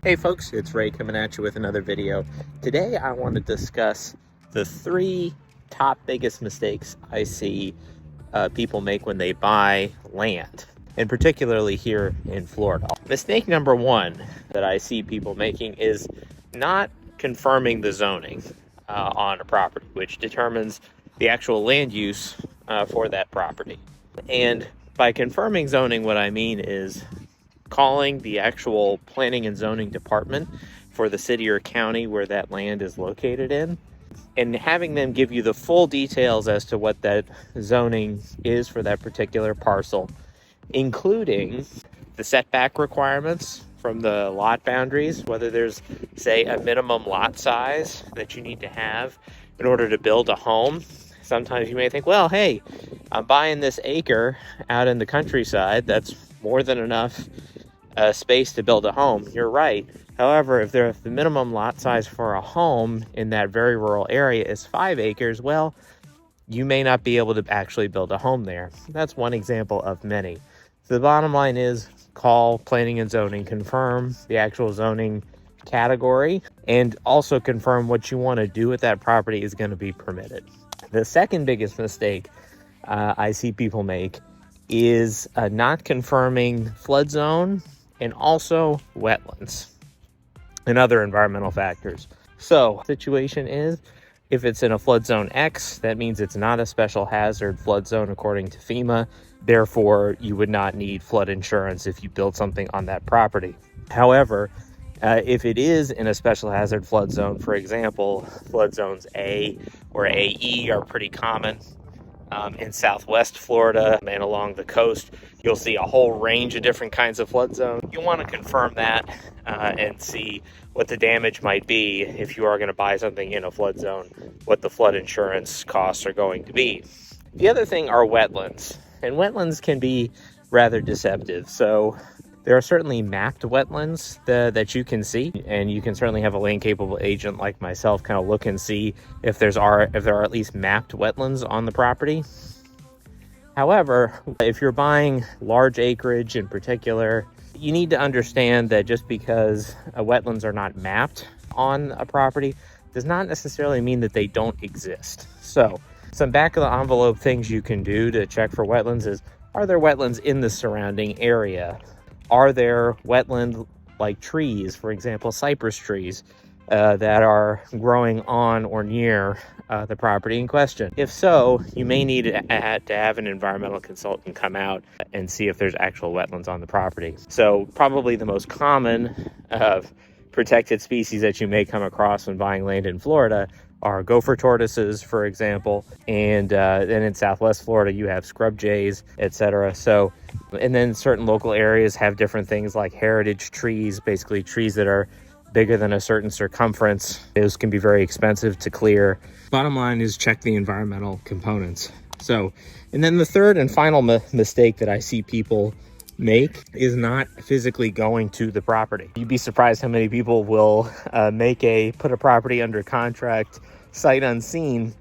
Hey folks, it's Ray coming at you with another video. Today I want to discuss the three top biggest mistakes I see people make when they buy land, and particularly here in Florida. Mistake number one that I see people making is not confirming the zoning on a property, which determines the actual land use for that property. And by confirming zoning, what I mean is calling the actual planning and zoning department for the city or county where that land is located in, and having them give you the full details as to what that zoning is for that particular parcel, including the setback requirements from the lot boundaries, whether there's, say, a minimum lot size that you need to have in order to build a home. Sometimes you may think, well, hey, I'm buying this acre out in the countryside. That's more than enough space to build a home. You're right. However, if the minimum lot size for a home in that very rural area is 5 acres, well, you may not be able to actually build a home there. That's one example of many. So the bottom line is call planning and zoning, confirm the actual zoning category, and also confirm what you want to do with that property is going to be permitted. The second biggest mistake I see people make is not confirming flood zone and also wetlands and other environmental factors. So situation is, if it's in a flood zone X, that means it's not a special hazard flood zone according to FEMA. Therefore, you would not need flood insurance if you build something on that property. However, if it is in a special hazard flood zone, for example, flood zones A or AE are pretty common. In Southwest Florida and along the coast, you'll see a whole range of different kinds of flood zones. You want to confirm that and see what the damage might be if you are going to buy something in a flood zone, what the flood insurance costs are going to be. The other thing are wetlands, and wetlands can be rather deceptive. So there are certainly mapped wetlands that you can see, and you can certainly have a land-capable agent like myself kind of look and see if there are at least mapped wetlands on the property. However, if you're buying large acreage in particular, you need to understand that just because wetlands are not mapped on a property does not necessarily mean that they don't exist. So some back-of-the-envelope things you can do to check for wetlands is, are there wetlands in the surrounding area? Are there wetland-like trees, for example, cypress trees, that are growing on or near the property in question? If so, you may need to have an environmental consultant come out and see if there's actual wetlands on the property. So probably the most common protected species that you may come across when buying land in Florida are gopher tortoises, for example, and then in Southwest Florida you have scrub jays, etc. So, and then certain local areas have different things like heritage trees, basically trees that are bigger than a certain circumference. Those can be very expensive to clear. Bottom line is check the environmental components. So, and then the third and final mistake that I see people make is not physically going to the property. You'd be surprised how many people will put a property under contract sight unseen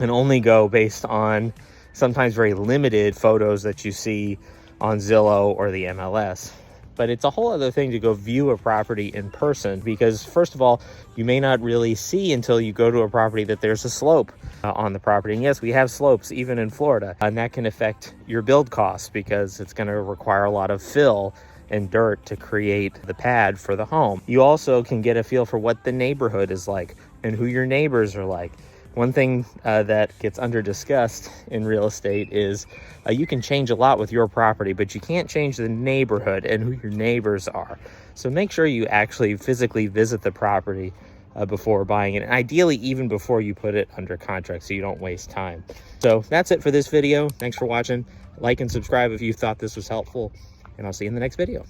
and only go based on sometimes very limited photos that you see on Zillow or the MLS. But it's a whole other thing to go view a property in person, because first of all, you may not really see until you go to a property that there's a slope on the property. And yes, we have slopes even in Florida, and that can affect your build costs because it's going to require a lot of fill and dirt to create the pad for the home. You also can get a feel for what the neighborhood is like and who your neighbors are like. One thing that gets under discussed in real estate is you can change a lot with your property, but you can't change the neighborhood and who your neighbors are. So make sure you actually physically visit the property before buying it, and ideally even before you put it under contract so you don't waste time. So that's it for this video. Thanks for watching. Like and subscribe if you thought this was helpful, and I'll see you in the next video.